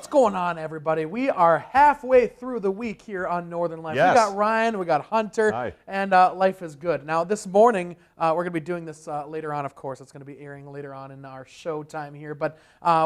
going on, everybody? We are halfway through the week here on Northern Life. Yes. We got Ryan, we got Hunter, Hi. and life is good. Now, this morning, we're going to be doing this later on, of course. It's going to be airing later on in our show time here. But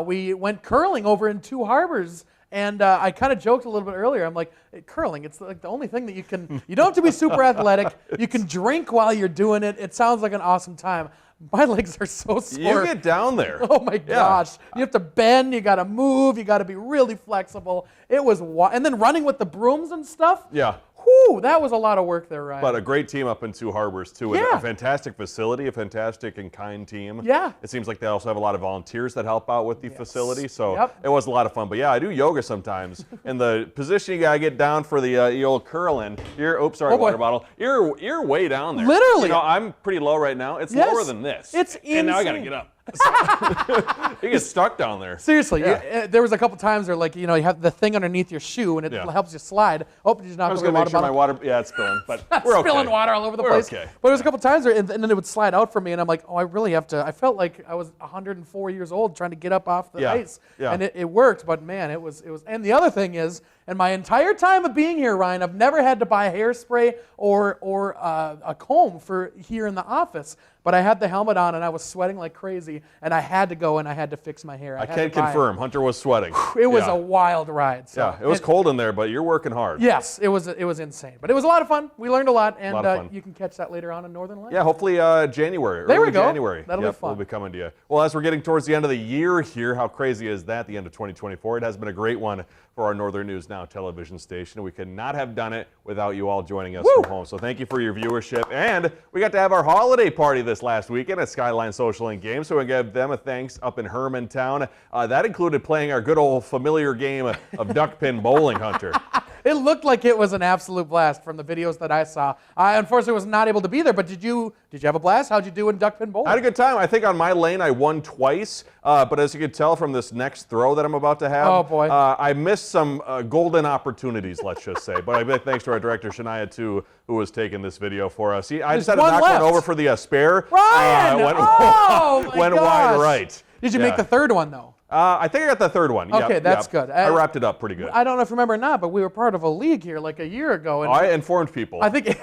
we went curling over in Two Harbors, and I kind of joked a little bit earlier. I'm like, curling, it's like the only thing that you don't have to be super athletic. You can drink while you're doing it. It sounds like an awesome time. My legs are so sore. You get down there. Oh my gosh. You have to bend, you got to move, you got to be really flexible. It was, and then running with the brooms and stuff. Yeah. Whew, that was a lot of work there, Ryan. But a great team up in Two Harbors, too. Yeah. A fantastic facility, a fantastic and kind team. Yeah. It seems like they also have a lot of volunteers that help out with the facility, so Yep. it was a lot of fun. But yeah, I do yoga sometimes. And the position you got to get down for the old curling, oops, sorry, water bottle. You're way down there. Literally. You know, I'm pretty low right now. It's lower than this. It's insane. And now I got to get up. You get stuck down there. Seriously, Yeah. there was a couple times where, like, you know, you have the thing underneath your shoe and it helps you slide. Oh, did you not I was go to going the to make water sure bottle? my water, it's spilling, but we're okay. Spilling water all over the We're place. okay. But it was a couple times where, and then it would slide out for me, and I'm like, oh, I really have to. I felt like I was 104 years old trying to get up off the ice, and it worked. But man, it was. And the other thing is, in my entire time of being here, Ryan, I've never had to buy hairspray or a comb for here in the office. But I had the helmet on and I was sweating like crazy, and I had to go and I had to fix my hair. I can confirm, Hunter was sweating. It was a wild ride. So. Yeah, it was cold in there, but you're working hard. Yes, it was insane. But it was a lot of fun. We learned a lot, and fun. you can catch that later on in Northern Life. Yeah, hopefully January. There we go. January. That'll be fun. We'll be coming to you. Well, as we're getting towards the end of the year here, how crazy is that, the end of 2024? It has been a great one for our Northern News Now television station. We could not have done it without you all joining us from home. So thank you for your viewership. And we got to have our holiday party this last weekend at Skyline Social and Games, so we give them a thanks up in Hermantown. That included playing our good old familiar game of duck pin bowling, Hunter. It looked like it was an absolute blast from the videos that I saw. I unfortunately was not able to be there, but did you have a blast? How'd you do in duck pin bowling? I had a good time. I think on my lane I won twice, but as you can tell from this next throw that I'm about to have, I missed some golden opportunities, let's just say. But I big thanks to our director, Shania, too, who was taking this video for us. I just had to knock one over for the spare. Ryan! Went wide right. Did you make the third one, though? I think I got the third one. Okay, that's good. I wrapped it up pretty good. I don't know if you remember or not, but we were part of a league here like a year ago. And I informed people. I think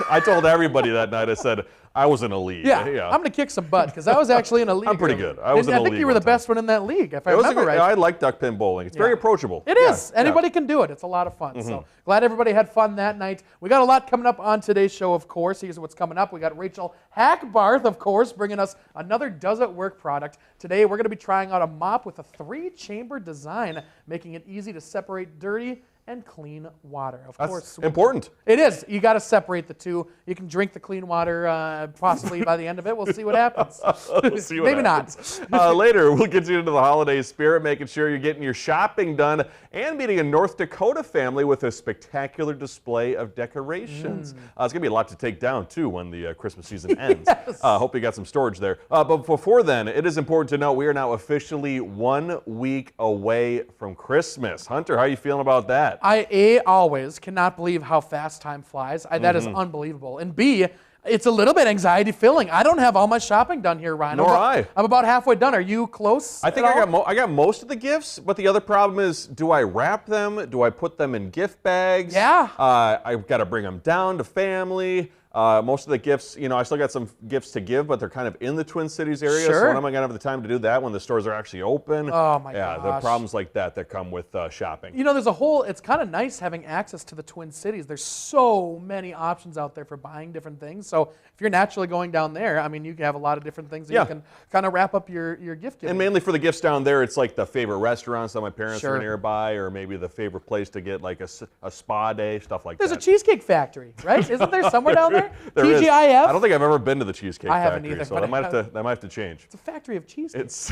I told everybody that night. I said I was in a league. Yeah. I'm going to kick some butt because I was actually in a league. I'm pretty good. I was in a league. I think you were the best one in that league, if I remember right. I like duck pin bowling. It's very approachable. It is. Anybody can do it. It's a lot of fun. So glad everybody had fun that night. We got a lot coming up on today's show, of course. Here's what's coming up. We got Rachel Hackbarth, of course, bringing us another Does It Work product. Today we're going to be trying out a mop with a 3-chamber design, making it easy to separate dirty and clean water. Of course. Important. It is. You got to separate the two. You can drink the clean water possibly by the end of it. We'll see what happens. We'll see what Maybe happens. not. Later, we'll get you into the holiday spirit, making sure you're getting your shopping done and meeting a North Dakota family with a spectacular display of decorations. It's going to be a lot to take down, too, when the Christmas season ends. Yes. Hope you got some storage there. But before then, it is important to note we are now officially 1 week away from Christmas. Hunter, how are you feeling about that? I always cannot believe how fast time flies. That is unbelievable. And B, it's a little bit anxiety-filling. I don't have all my shopping done here, Ryan. Nor I. I'm about halfway done. Are you close? I think I got most of the gifts, but the other problem is, do I wrap them? Do I put them in gift bags? Yeah. I've got to bring them down to family. Most of the gifts, you know, I still got some gifts to give, but they're kind of in the Twin Cities area. Sure. So when am I going to have the time to do that when the stores are actually open? Oh, my gosh. Yeah, the problems like that come with shopping. You know, it's kind of nice having access to the Twin Cities. There's so many options out there for buying different things. So if you're naturally going down there, I mean, you can have a lot of different things that you can kind of wrap up your gift giving. And mainly for the gifts down there, it's like the favorite restaurants that my parents are nearby, or maybe the favorite place to get like a spa day, stuff like that. There's a Cheesecake Factory, right? Isn't there somewhere down there? There is. TGIF? I don't think I've ever been to the Cheesecake Factory. I haven't either. So that might have to change. It's a factory of cheesecake. It's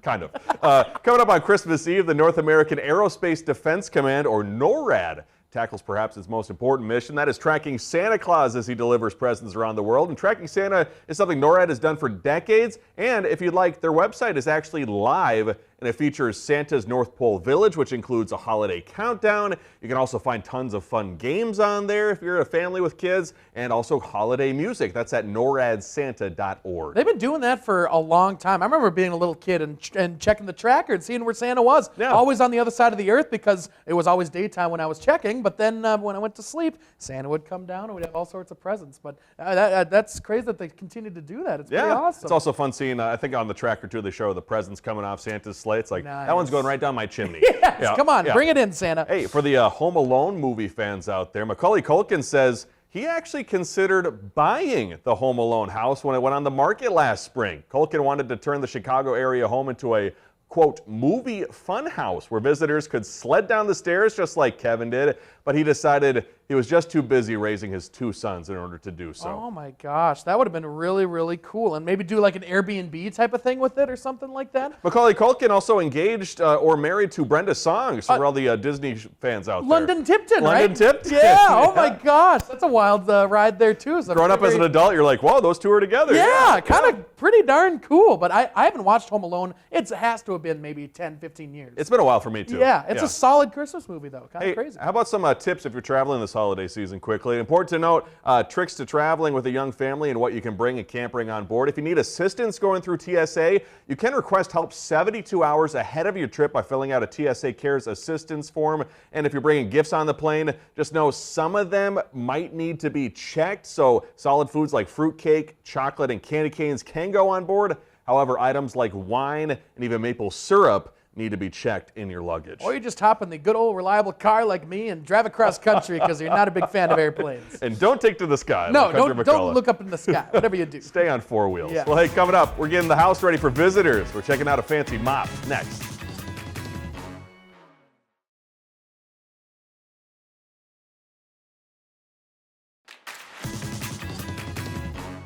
kind of. Coming up on Christmas Eve, the North American Aerospace Defense Command, or NORAD, tackles perhaps its most important mission. That is tracking Santa Claus as he delivers presents around the world. And tracking Santa is something NORAD has done for decades. And if you'd like, their website is actually live and it features Santa's North Pole Village, which includes a holiday countdown. You can also find tons of fun games on there if you're a family with kids, and also holiday music. That's at noradsanta.org. They've been doing that for a long time. I remember being a little kid and checking the tracker and seeing where Santa was. Yeah. Always on the other side of the earth because it was always daytime when I was checking, but then when I went to sleep, Santa would come down and we'd have all sorts of presents. But that's crazy that they continue to do that. It's pretty awesome. It's also fun seeing, I think on the tracker too, they show the presents coming off Santa's sleigh. It's like, nice. That one's going right down my chimney. Yes, come on, bring it in, Santa. Hey, for the Home Alone movie fans out there, Macaulay Culkin says he actually considered buying the Home Alone house when it went on the market last spring. Culkin wanted to turn the Chicago area home into a, quote, movie fun house where visitors could sled down the stairs just like Kevin did, but he decided he was just too busy raising his 2 sons in order to do so. Oh my gosh, that would have been really, really cool. And maybe do like an Airbnb type of thing with it or something like that. Macaulay Culkin also engaged or married to Brenda Song, so for all the Disney fans out there. London Tipton, right? London Tipton. Yeah, oh my gosh, that's a wild ride there too. So growing up as an adult, you're like, whoa, those two are together. Yeah, kind of pretty darn cool. But I haven't watched Home Alone. It has to have been maybe 10, 15 years. It's been a while for me too. Yeah, it's a solid Christmas movie though, kind of crazy. How about some tips if you're traveling this holiday season quickly? Important to note, tricks to traveling with a young family and what you can bring and can't bring on board. If you need assistance going through TSA, you can request help 72 hours ahead of your trip by filling out a TSA Cares assistance form. And if you're bringing gifts on the plane, just know some of them might need to be checked. So solid foods like fruitcake, chocolate, and candy canes can go on board. However, items like wine and even maple syrup need to be checked in your luggage. Or you just hop in the good old reliable car like me and drive across country because you're not a big fan of airplanes. And don't take to the sky. No, don't look up in the sky, whatever you do. Stay on 4 wheels. Yeah. Well, hey, coming up, we're getting the house ready for visitors. We're checking out a fancy mop next.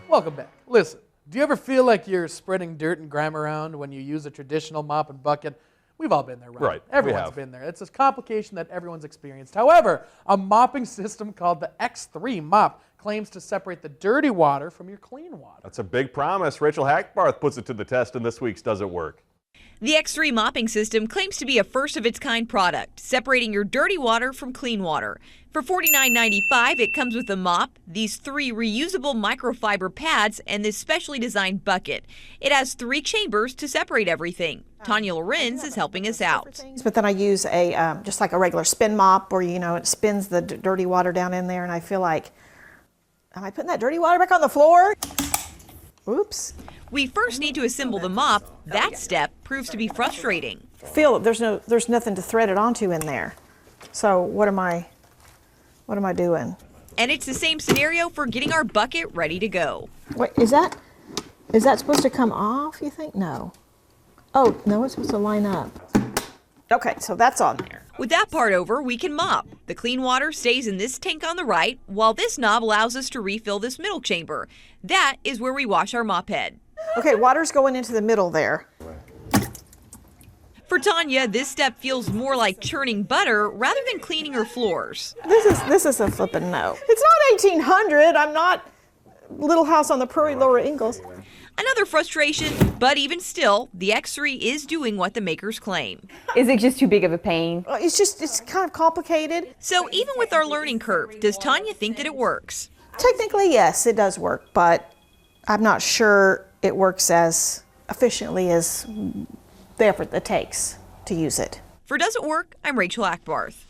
Welcome back. Listen, do you ever feel like you're spreading dirt and grime around when you use a traditional mop and bucket? We've all been there, right? Right. Everyone's been there. It's a complication that everyone's experienced. However, a mopping system called the X3 mop claims to separate the dirty water from your clean water. That's a big promise. Rachel Hackbarth puts it to the test in this week's Does It Work? The X3 mopping system claims to be a first-of-its-kind product, separating your dirty water from clean water. For $49.95, it comes with a mop, these 3 reusable microfiber pads, and this specially designed bucket. It has 3 chambers to separate everything. Tanya Lorenz is helping us out. But then I use a just like a regular spin mop where, it spins the dirty water down in there, and I feel like, am I putting that dirty water back on the floor? Oops. We first need to assemble the mop. That step proves to be frustrating. Feel there's nothing to thread it onto in there. So what am I doing? And it's the same scenario for getting our bucket ready to go. Wait, is that supposed to come off, you think? No. Oh, no, it's supposed to line up. Okay, so that's on there. With that part over, we can mop. The clean water stays in this tank on the right, while this knob allows us to refill this middle chamber. That is where we wash our mop head. Okay, water's going into the middle there. For Tanya, this step feels more like churning butter rather than cleaning her floors. This is a flippin' no. It's not 1800. I'm not Little House on the Prairie, Laura Ingalls. Another frustration, but even still, the X3 is doing what the makers claim. Is it just too big of a pain? It's kind of complicated. So even with our learning curve, does Tanya think that it works? Technically, yes, it does work, but I'm not sure it works as efficiently as the effort it takes to use it. For Does It Work, I'm Rachel Ackbarth.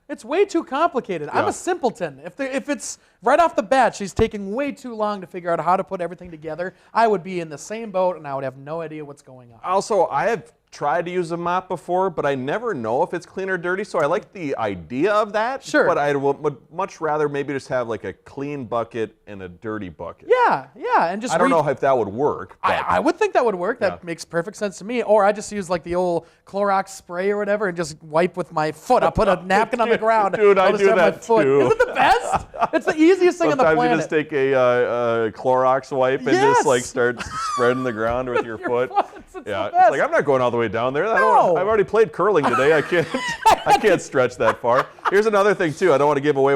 It's way too complicated. I'm a simpleton. If it's right off the bat, she's taking way too long to figure out how to put everything together, I would be in the same boat and I would have no idea what's going on. Also, I have tried to use a mop before, but I never know if it's clean or dirty, so I like the idea of that. Sure. But I would much rather maybe just have like a clean bucket and a dirty bucket. Yeah, and just I don't know if that would work. But I would think that would work. That makes perfect sense to me. Or I just use like the old Clorox spray or whatever and just wipe with my foot. I'll put a napkin on the ground. Dude, I do that too. Isn't it the best? It's the easiest thing on the planet. Sometimes you just take a Clorox wipe and just like start spreading the ground with your foot. Yeah, the best. it's like I'm not going all the way down there. No. I've already played curling today. I can't. I can't stretch that far. Here's another thing too. I don't want to give away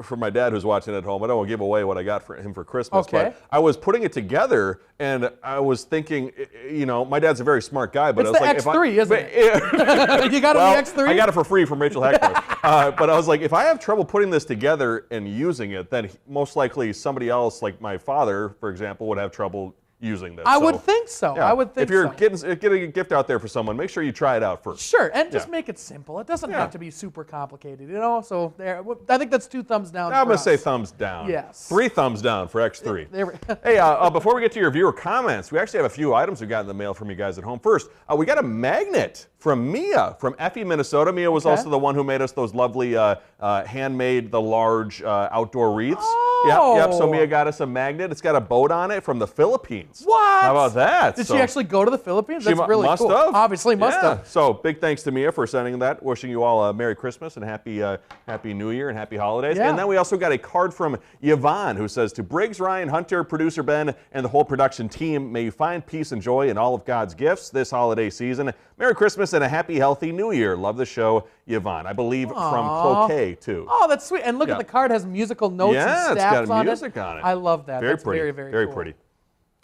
for my dad who's watching at home. I don't want to give away what I got for him for Christmas. Okay. But I was putting it together, and I was thinking, you know, my dad's a very smart guy, but It's I was the like, X3, isn't it? You got it well, in the X3? I got it for free from Rachel Heckler. But I was like, if I have trouble putting this together and using it, then most likely somebody else, like my father, for example, would have trouble using this. I would think so. Yeah, I would think if you're so. getting a gift out there for someone, make sure you try it out first. Sure, and just make it simple. It doesn't have to be super complicated, you know? So there, I think that's 2 thumbs down. I'm going to say thumbs down. Yes. 3 thumbs down for X3. There Hey, before we get to your viewer comments, we actually have a few items we got in the mail from you guys at home. First, we got a magnet from Mia from Effie, Minnesota. Mia was also the one who made us those lovely handmade, the large outdoor wreaths. Yep. So Mia got us a magnet. It's got a boat on it from the Philippines. What? How about that? Did she actually go to the Philippines? That's really must cool. have. Obviously must have. So big thanks to Mia for sending that. Wishing you all a Merry Christmas and Happy New Year and Happy Holidays. Yeah. And then we also got a card from Yvonne who says, to Briggs, Ryan, Hunter, producer Ben, and the whole production team, may you find peace and joy in all of God's gifts this holiday season. Merry Christmas and a happy, healthy New Year. Love the show, Yvonne. I believe from Cloquet, too. Oh, that's sweet. And look at the card. It has musical notes and it's stats got on music on it. I love that. Very That's pretty. very, very, very cool. pretty.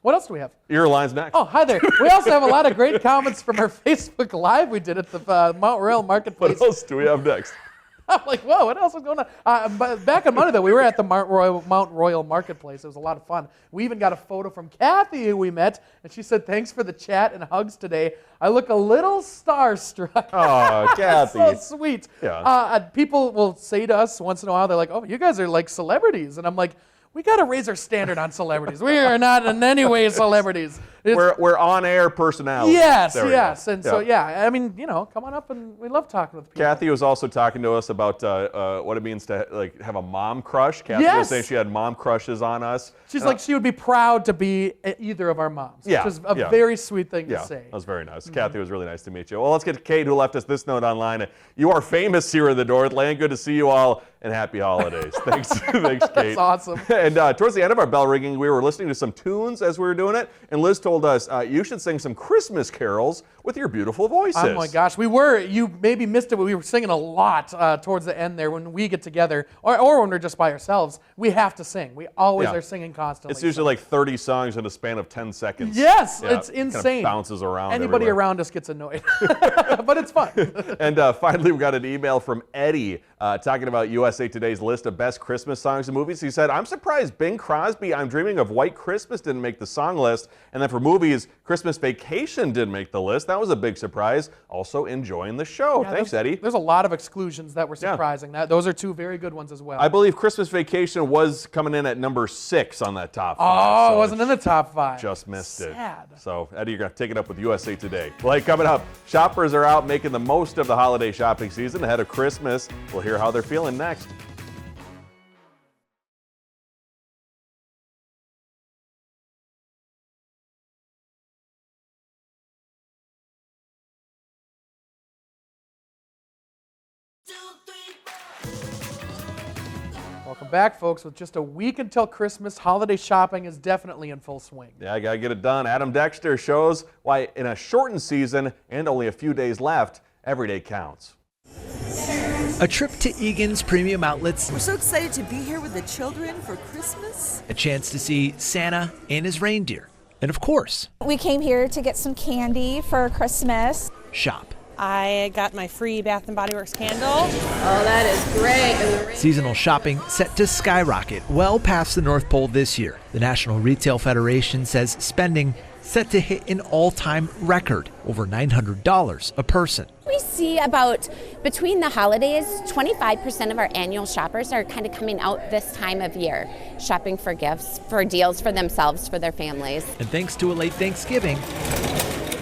What else do we have? Your line's next. Oh, hi there. We also have a lot of great comments from our Facebook Live we did at the Mount Royal Marketplace. What else do we have next? I'm like, whoa, what else is going on? But back on Monday, though, we were at the Mount Royal Marketplace. It was a lot of fun. We even got a photo from Kathy, who we met, and she said, thanks for the chat and hugs today. I look a little starstruck. Oh, Kathy. So sweet. Yeah. People will say to us once in a while, they're like, oh, you guys are like celebrities. And I'm like, we got to raise our standard on celebrities. We are not in any way celebrities. We're on-air personalities. Yes. And so, I mean, you know, come on up, and we love talking with people. Kathy was also talking to us about what it means to like have a mom crush. Kathy was saying she had mom crushes on us. She's like, she would be proud to be either of our moms, which is a very sweet thing to say. That was very nice. Kathy was really nice to meet you. Well, let's get to Kate, who left us this note online. You are famous here in the Northland. Good to see you all, and happy holidays. Thanks, Kate. That's awesome. And towards the end of our bell ringing, we were listening to some tunes as we were doing it, and Liz told us you should sing some Christmas carols with your beautiful voices. Oh my gosh, we were. You maybe missed it, but we were singing a lot towards the end there when we get together, or when we're just by ourselves. We have to sing. We always are singing constantly. It's usually like 30 songs in a span of 10 seconds. Yes, it's insane. Kind of bounces around. Anybody everywhere. around us gets annoyed, but it's fun. And finally, we got an email from Eddie talking about USA Today's list of best Christmas songs and movies. He said, I'm surprised Bing Crosby, I'm Dreaming of White Christmas didn't make the song list. And then for movies, Christmas Vacation didn't make the list. That was a big surprise. Also enjoying the show. Yeah, Thanks, Eddie. There's a lot of exclusions that were surprising. Those are 2 very good ones as well. I believe Christmas Vacation was coming in at number 6 on that top 5. Oh, so it wasn't in the top 5. Just missed it. Sad. So, Eddie, you're going to take it up with USA Today. Well, hey, coming up, shoppers are out making the most of the holiday shopping season ahead of Christmas. We'll hear how they're feeling next. Welcome back, folks. With just a week until Christmas, holiday shopping is definitely in full swing. Yeah, I got to get it done. Adam Dexter shows why in a shortened season and only a few days left, every day counts. A trip to Egan's Premium Outlets. We're so excited to be here with the children for Christmas. A chance to see Santa and his reindeer. And of course, we came here to get some candy for Christmas. Shop. I got my free Bath & Body Works candle. Oh, that is great. Seasonal shopping set to skyrocket well past the North Pole this year. The National Retail Federation says spending set to hit an all-time record, over $900 a person. We see about, between the holidays, 25% of our annual shoppers are kind of coming out this time of year, shopping for gifts, for deals for themselves, for their families. And thanks to a late Thanksgiving,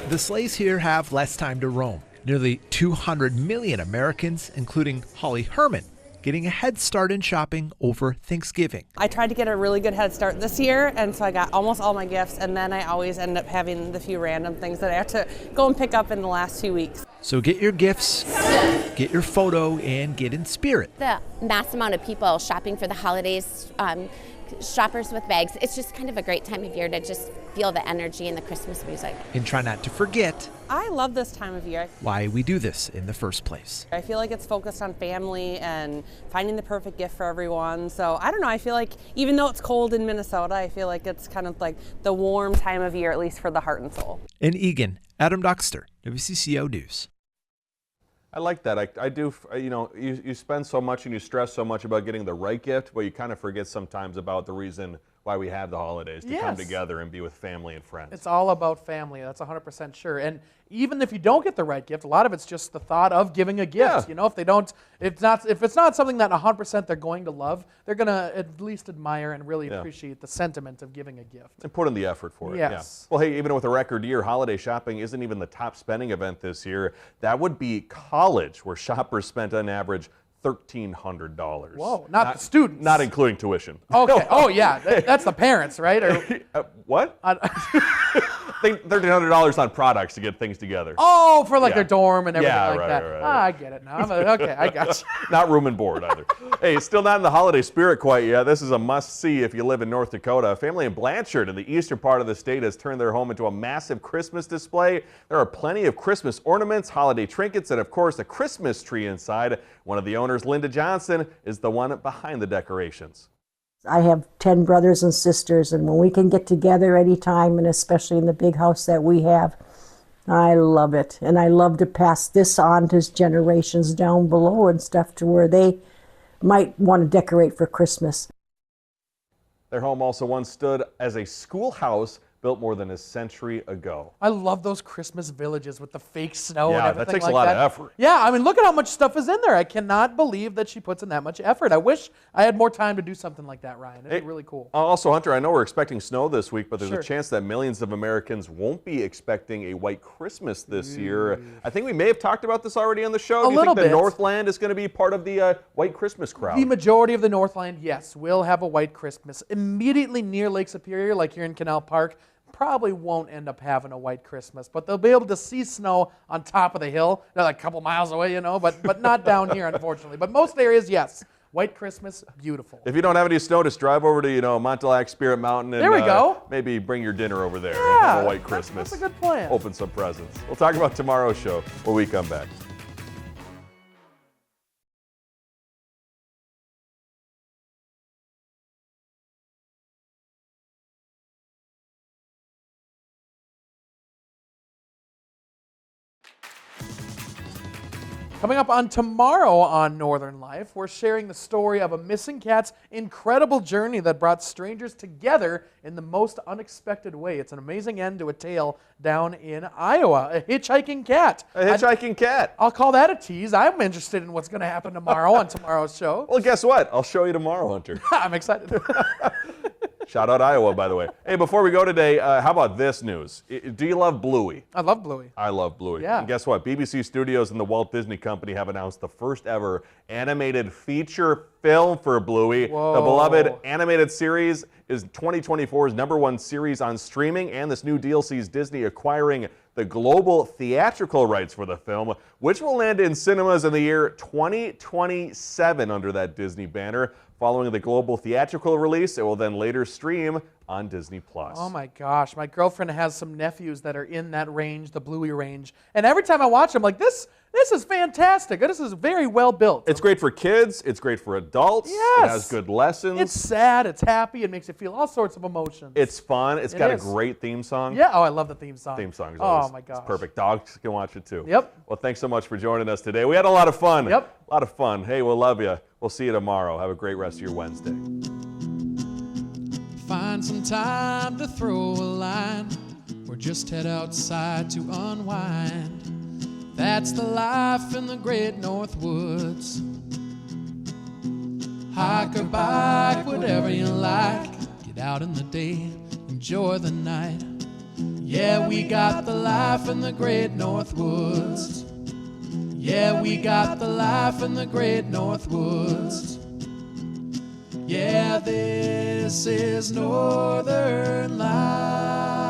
the sleighs here have less time to roam. Nearly 200 million Americans, including Holly Herman, getting a head start in shopping over Thanksgiving. I tried to get a really good head start this year, and so I got almost all my gifts, and then I always end up having the few random things that I have to go and pick up in the last 2 weeks. So get your gifts, get your photo, and get in spirit. The mass amount of people shopping for the holidays shoppers with bags. It's just kind of a great time of year to just feel the energy and the Christmas music. And try not to forget I love this time of year. why we do this in the first place. I feel like it's focused on family and finding the perfect gift for everyone. So I don't know, I feel like even though it's cold in Minnesota, I feel like it's kind of like the warm time of year, at least for the heart and soul. In Eagan, Adam Doxter, WCCO News. I like that. I do, you know, you spend so much and you stress so much about getting the right gift, but you kind of forget sometimes about the reason why we have the holidays, to come together and be with family and friends. It's all about family. That's 100% sure. And even if you don't get the right gift, a lot of it's just the thought of giving a gift. Yeah. You know, if it's not something that 100% they're going to love, they're going to at least admire and really appreciate the sentiment of giving a gift. And put in the effort for it. Yes. Yeah. Well, hey, even with a record year, holiday shopping isn't even the top spending event this year. That would be college, where shoppers spent on average $1,300. Whoa, not the students. Not including tuition. Okay. Oh, yeah. That's the parents, right? Or, what? $1,300 on products to get things together. Oh, for like their dorm and everything like right, that. Right. I get it now. Okay, I got you. Not room and board either. Hey, still not in the holiday spirit quite yet. This is a must-see if you live in North Dakota. A family in Blanchard in the eastern part of the state has turned their home into a massive Christmas display. There are plenty of Christmas ornaments, holiday trinkets, and of course a Christmas tree inside. One of the owners, Linda Johnson, is the one behind the decorations. I have 10 brothers and sisters, and when we can get together anytime, and especially in the big house that we have, I love it. And I love to pass this on to generations down below and stuff to where they might want to decorate for Christmas. Their home also once stood as a schoolhouse built more than a century ago. I love those Christmas villages with the fake snow and everything like that. Yeah, that takes a lot of effort. Yeah, I mean, look at how much stuff is in there. I cannot believe that she puts in that much effort. I wish I had more time to do something like that, Ryan. It'd be really cool. Also, Hunter, I know we're expecting snow this week, but there's a chance that millions of Americans won't be expecting a white Christmas this year. I think we may have talked about this already on the show. Do you think the Northland is going to be part of the white Christmas crowd? The majority of the Northland, yes, will have a white Christmas. Immediately near Lake Superior, like here in Canal Park, probably won't end up having a white Christmas, but they'll be able to see snow on top of the hill. They're like a couple miles away, you know, but not down here, unfortunately. But most areas, yes. White Christmas, beautiful. If you don't have any snow, just drive over to, Montauk Spirit Mountain and there we go. Maybe bring your dinner over there. Yeah, have a white Christmas. That's a good plan. Open some presents. We'll talk about tomorrow's show when we come back. Coming up on tomorrow on Northern Life, we're sharing the story of a missing cat's incredible journey that brought strangers together in the most unexpected way. It's an amazing end to a tale down in Iowa. A hitchhiking cat. A hitchhiking cat. I'll call that a tease. I'm interested in what's going to happen tomorrow on tomorrow's show. Well, guess what? I'll show you tomorrow, Hunter. I'm excited. Shout out Iowa, by the way. Hey, before we go today, how about this news? Do you love Bluey? I love Bluey. I love Bluey. Yeah. And guess what? BBC Studios and the Walt Disney Company have announced the first ever animated feature film for Bluey. Whoa. The beloved animated series is 2024's #1 series on streaming, and this new deal sees Disney acquiring the global theatrical rights for the film, which will land in cinemas in the year 2027 under that Disney banner. Following the global theatrical release, it will then later stream on Disney+. Oh my gosh, my girlfriend has some nephews that are in that range, the Bluey range, and every time I watch them, I'm like, this is fantastic. This is very well built. It's great for kids. It's great for adults. Yes. It has good lessons. It's sad. It's happy. It makes you feel all sorts of emotions. It's fun. It's got a great theme song. Yeah. Oh, I love the theme song. Theme song's oh always, my gosh. It's perfect. Dogs can watch it too. Yep. Well, thanks so much for joining us today. We had a lot of fun. Yep. A lot of fun. Hey, we'll love you. We'll see you tomorrow. Have a great rest of your Wednesday. Find some time to throw a line or just head outside to unwind. That's the life in the great North Woods. Hike or bike, whatever you like. Get out in the day, enjoy the night. Yeah, we got the life in the great North Woods. Yeah, we got the life in the great North Woods. Yeah, this is Northern Life.